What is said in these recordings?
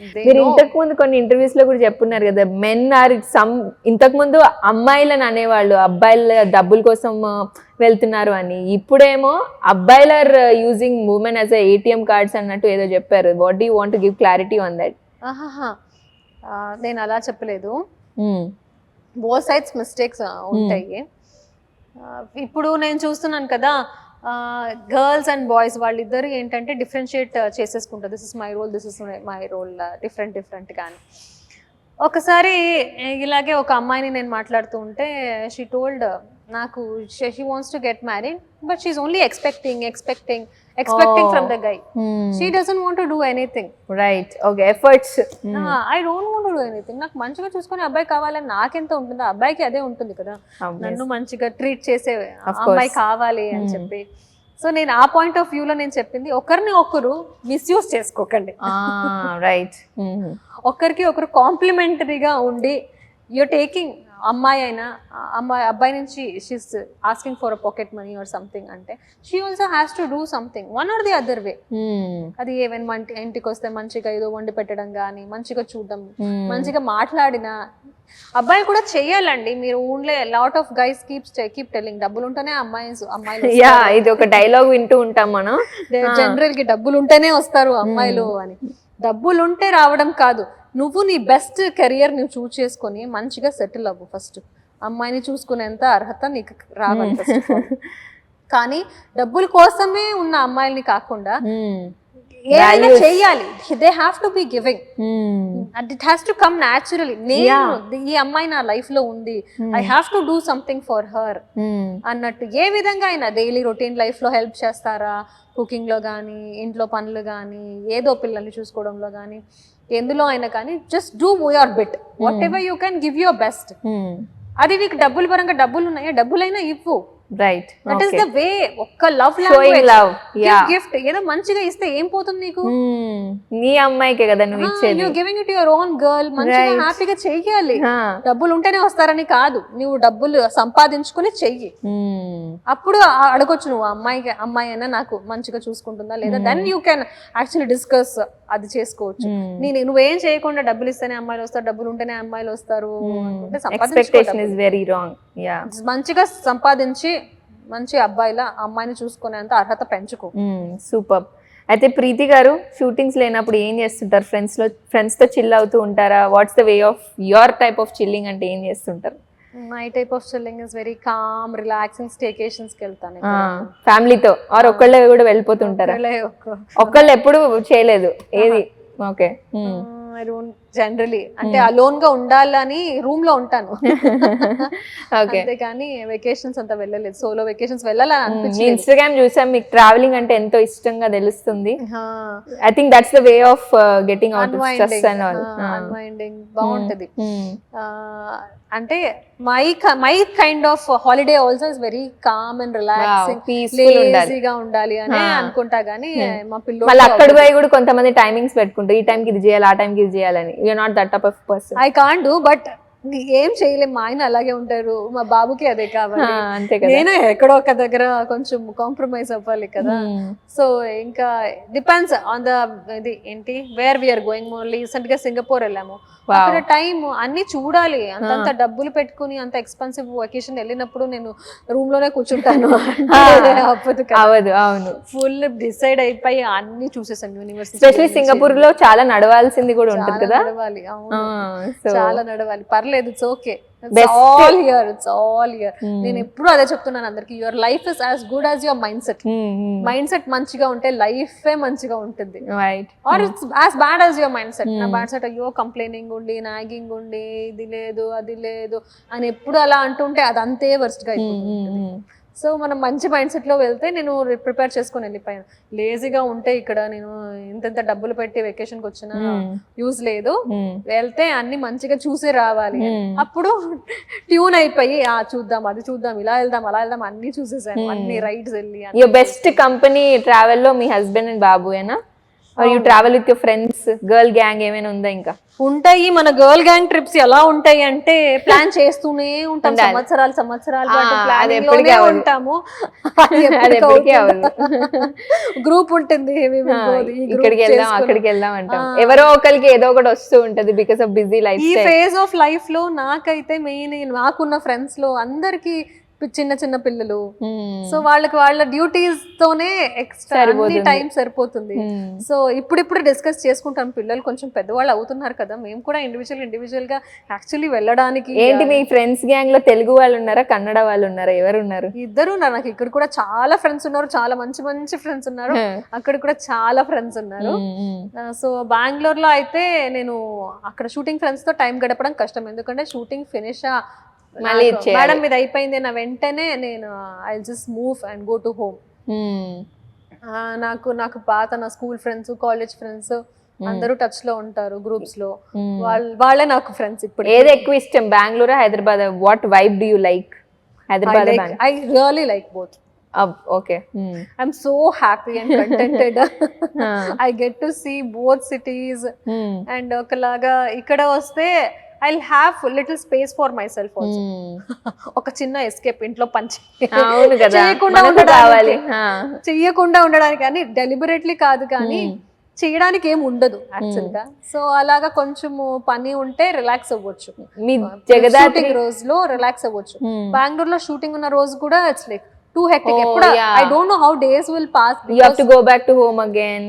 మీరు ఇంతకు ముందు కొన్ని ఇంటర్వ్యూస్ లో కూడా చెప్పున్నారు కదా, మెన్ ఆర్ సమ్, ఇంతకు ముందు అమ్మాయిలను అనేవాళ్ళు అబ్బాయిల డబ్బుల కోసం వెళ్తున్నారు అని, ఇప్పుడేమో అబ్బాయిలు are using women as ATM cards అన్నట్టు ఏదో చెప్పారు. What do you want to give clarity on that? నేను అలా చెప్పలేదు, బోత్ సైడ్స్ మిస్టేక్స్ ఉంటాయి. ఇప్పుడు నేను చూస్తున్నాను కదా, గర్ల్స్ అండ్ బాయ్స్ వాళ్ళిద్దరు ఏంటంటే డిఫరెన్షియేట్ చేసేసుకుంటారు. This is my role, this is my role, different కానీ. ఒకసారి ఇలాగే ఒక అమ్మాయిని నేను మాట్లాడుతూ ఉంటే షీ టోల్డ్ నాకు she wants to get married but she's only expecting from the guy. She doesn't want to do anything. Right, okay, efforts. I don't want to do anything. నాకు మంచిగా చూసుకునే అబ్బాయి కావాలని నాకెంత ఉంటుందో అబ్బాయికి అదే ఉంటుంది కదా, నన్ను మంచిగా ట్రీట్ చేసే అమ్మాయి కావాలి అని చెప్పి. సో నేను ఆ పాయింట్ ఆఫ్ వ్యూలో నేను చెప్పింది, ఒకరిని ఒకరు మిస్యూజ్ చేసుకోకండి. రైట్, ఒకరికి ఒకరు కాంప్లిమెంటరీగా ఉండి, యూర్ టేకింగ్ అమ్మాయి అయినా అబ్బాయి నుంచి she's asking for a pocket money or something అంటే she also has to do something one or the other way. అది ఏమైనా ఇంటికి వస్తే మంచిగా ఏదో వండి పెట్టడం కానీ, మంచిగా చూడడం, మంచిగా మాట్లాడినా అబ్బాయి కూడా చెయ్యాలండి. మీరు ఊన్లే lot of guys keep telling డబ్బులు ఉంటేనే అమ్మాయిలు ఇది ఒక డైలాగ్ వింటూ ఉంటాం మనం జనరల్ కి, డబ్బులు ఉంటేనే వస్తారు అమ్మాయిలు అని. డబ్బులు ఉంటే రావడం కాదు, నువ్వు నీ బెస్ట్ కెరియర్ నువ్వు చూస్ చేసుకొని మంచిగా సెటిల్ అవ్వు. ఫస్ట్ అమ్మాయిని చూసుకునేంత అర్హత నీకు రావాలి ఫస్ట్. కానీ డబ్బుల కోసమే ఉన్న అమ్మాయిల్ని కాకుండా ఏదైనా చెయ్యాలి. They have to be giving and it has to come naturally. నేను ఈ అమ్మాయి నా లైఫ్ లో ఉంది, I have to do something for her అన్నట్టు. ఏ విధంగా అయినా డైలీ రొటీన్ లైఫ్ లో హెల్ప్ చేస్తారా, కుకింగ్ లో కానీ, ఇంట్లో పనులు కానీ, ఏదో పిల్లల్ని చూసుకోవడంలో కానీ, ఎందులో అయినా కానీ just do your bit. What ever you can give your best. అది నీకు డబ్బుల పరంగా డబ్బులు ఉన్నాయా, డబ్బులైనా ఇవ్వు. Right, that is the way. ఒక్క లవ్ గిఫ్ట్ ఏదో మంచిగా ఇస్తే ఏం పోతుంది నీకు? నీ అమ్మాయికే కదా నువ్వు ఇచ్చేది. You giving it your own girl. మంచిగా హ్యాపీగా చెయ్యాలి. డబ్బులు ఉంటేనే వస్తారని కాదు, నువ్వు డబ్బులు సంపాదించుకుని చెయ్యి. అప్పుడు అడగొచ్చు నువ్వు అమ్మాయి అయినా నాకు మంచిగా చూసుకుంటుందా లేదా, then you can actually discuss, అది చేసుకోవచ్చు. నువ్వేం చేయకుండా డబ్బులు ఇస్తేనే అమ్మాయిలు వస్తారు, డబ్బులు ఉంటేనే అమ్మాయిలు వస్తారు మంచిగా సంపాదించి మంచి అబ్బాయిలా అమ్మాయిని చూసుకునేంత అర్హత పెంచుకో. సూపర్. అయితే ప్రీతి గారు, షూటింగ్స్ లేనప్పుడు ఏం చేస్తుంటారు? ఫ్రెండ్స్ తో చిల్ అవుతూ ఉంటారా? What's the way of your type of chilling అంటే ఏం చేస్తుంటారు? My type of chilling is very calm, relaxing. స్టేకేషన్స్ కి వెళ్తాను ఫ్యామిలీతో, ఆర్ ఒక్కళ్ళే కూడా వెళ్ళిపోతుంటారా? ఒక్కళ్ళు ఎప్పుడు చేయలేదు ఏది? ఓకే, జనరలీ అంటే అలోన్ గా ఉండాలని రూమ్ లో ఉంటాను అంతేకాని వెకేషన్స్ అంతా వెళ్ళలేదు. సోలో వెకేషన్స్ వెళ్ళాలని అనిపించింది. ఇన్స్టాగ్రామ్ చూసాం, మీకు ట్రావెలింగ్ అంటే ఎంతో ఇష్టంగా తెలుస్తుంది. I think that's the way of getting out of stress and all. Unwinding బాగుంటది. అంటే my kind of holiday also is very calm and relaxing, లేజీగా ఉండాలి అని అనుకుంటా. గానీ మా పిల్లలు అక్కడ పోయి కూడా కొంతమంది టైమింగ్స్ పెట్టుకుంటారు, ఈ టైంకి ఇది చేయాలి, ఆ టైంకి ఇది చేయాలని. You're not that type of person. I can't do, but ఏం చేయలేం. మా ఆయన అలాగే ఉంటారు, మా బాబుకి అదే కావాలి. నేను ఎక్కడో ఒక దగ్గర కొంచెం కాంప్రమైజ్ అవ్వాలి కదా. సో ఇంకా డిపెండ్స్ ఆన్ ద ఇది ఏంటి, వేర్ వీఆర్ గోయింగ్. రీసెంట్ గా సింగపూర్ వెళ్ళాము. అక్కడ టైం అన్ని చూడాలి. అంతంత డబ్బులు పెట్టుకుని అంత ఎక్స్పెన్సివ్ వెకేషన్ వెళ్ళినప్పుడు నేను రూమ్ లోనే కూర్చుంటాను. అవును, ఫుల్ డిసైడ్ అయిపోయి అన్ని చూసేసాను. యూనివర్సిటీ, ఎస్పెషల్లీ సింగపూర్ లో చాలా నడవాల్సింది కూడా ఉంటుంది కదా. నడవాలి, అవును, చాలా నడవాలి. పర్లేదు, it's okay. It's all here. నేను ఎప్పుడు అదే చెప్తున్నాను అందరికి, your life is as good as your mindset. Mindset మంచిగా ఉంటే లైఫే మంచిగా ఉంటుంది. Or it's as bad as your mindset. నా బ్యాడ్ సెట్ అయ్యో కంప్లైనింగ్ ఉండి, నాగింగ్ ఉండి, ఇది లేదు అది లేదు అని ఎప్పుడు అలా అంటుంటే అది అంతే వర్స్ట్ గా అయిపోతుంది. సో మనం మంచి మైండ్ సెట్ లో వెళ్తే, నేను ప్రిపేర్ చేసుకుని వెళ్ళిపోయాను. లేజీగా ఉంటే ఇక్కడ నేను ఇంత డబ్బులు పెట్టి వెకేషన్ కి వచ్చినా యూజ్ లేదు. వెళ్తే అన్ని మంచిగా చూసి రావాలి. అప్పుడు ట్యూన్ అయిపోయి చూద్దాం, అది చూద్దాం, ఇలా వెళ్దాం, అలా వెళ్దాం, అన్ని చూసేసాను. అన్ని రైడ్స్ వెళ్ళి. యువర్ బెస్ట్ కంపెనీ ట్రావెల్ లో మీ హస్బెండ్ అండ్ బాబుయేనా? You travel with your friends, girl gang ఏమైనా ఉందా ఇంకా? ఉంటాయి. మన గర్ల్ గ్యాంగ్ ట్రిప్స్ ఎలా ఉంటాయి అంటే ప్లాన్ చేస్తూనే ఉంటాం, సంవత్సరాల పాటు ప్లానింగ్ లోనే ఉంటాము. గ్రూప్ ఉంటుంది, ఇక్కడికి వెళ్దాం అక్కడికి వెళ్దాం అంటాం, ఎవరో ఒకరికి ఏదో ఒకటి వస్తూ ఉంటది బికాస్ ఆఫ్ బిజీ లైఫ్. ఈ ఫేజ్ ఆఫ్ లైఫ్ లో నాకైతే మెయిన్ నాకున్న ఫ్రెండ్స్ లో అందరికి చిన్న చిన్న పిల్లలు, సో వాళ్ళకి వాళ్ళ డ్యూటీస్ తోనే ఎక్స్ట్రా టైం సరిపోతుంది. సో ఇప్పుడు డిస్కస్ చేసుకుంటాం, పిల్లలు కొంచెం పెద్దవాళ్ళు అవుతున్నారు కదా, మేము కూడా ఇండివిజువల్ గా యాక్చువల్లీ వెళ్ళడానికి. ఏంటి మీ ఫ్రెండ్స్ గ్యాంగ్ లో తెలుగు వాళ్ళు ఉన్నారా, కన్నడ వాళ్ళు ఉన్నారా, ఎవరు ఉన్నారు? ఇద్దరు ఉన్నారు. నాకు ఇక్కడ కూడా చాలా ఫ్రెండ్స్ ఉన్నారు, చాలా మంచి ఫ్రెండ్స్ ఉన్నారు, అక్కడ కూడా చాలా ఫ్రెండ్స్ ఉన్నారు. సో బెంగళూరు లో అయితే నేను అక్కడ షూటింగ్ ఫ్రెండ్స్ తో టైం గడపడం కష్టం, ఎందుకంటే షూటింగ్ ఫినిష్ మేడం మీద అయిపోయింది నా వెంటనే నేను I just move and go to home. నాకు పాత నా స్కూల్ ఫ్రెండ్స్, కాలేజ్ ఫ్రెండ్స్ అందరూ టచ్ లో ఉంటారు, గ్రూప్స్ లో, వాళ్ళే నాకు ఫ్రెండ్స్. ఇప్పుడు ఏది ఎక్కువ ఇష్టం, Bengaluru Hyderabad? What vibe do you like? Hyderabad, I really like both. Okay. I'm so happy and contented. I get to see both cities. And ఒకలాగా ఇక్కడ వస్తే I'll have little space for myself also. ఒక చిన్న ఎస్కేప్, ఇంట్లో పంచి చెయ్యకుండా ఉండడానికి, కానీ డెలిబరేట్లీ కాదు, కానీ చేయడానికి ఏం ఉండదు యాక్చువల్ గా. సో అలాగా కొంచెము పని ఉంటే రిలాక్స్ అవ్వచ్చు, షూటింగ్ రోజులో రిలాక్స్ అవ్వచ్చు. బెంగళూరులో షూటింగ్ ఉన్న రోజు కూడా it's like too hectic. I don't know how days will pass. You have to go back to home again.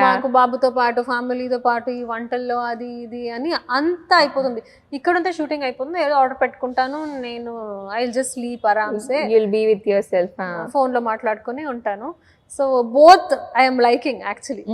మాకు బాబుతో పాటు, ఫ్యామిలీతో పాటు, ఈ వంటల్లో అది ఇది అని అంతా అయిపోతుంది. ఇక్కడంతా షూటింగ్ అయిపోతుంది, ఏదో ఆర్డర్ పెట్టుకుంటాను నేను, ఐ విల్ జస్ట్ స్లీప్ ఆరామ్సే, you'll be with yourself, phone లో మాట్లాడుకుని ఉంటాను. So both I am liking actually.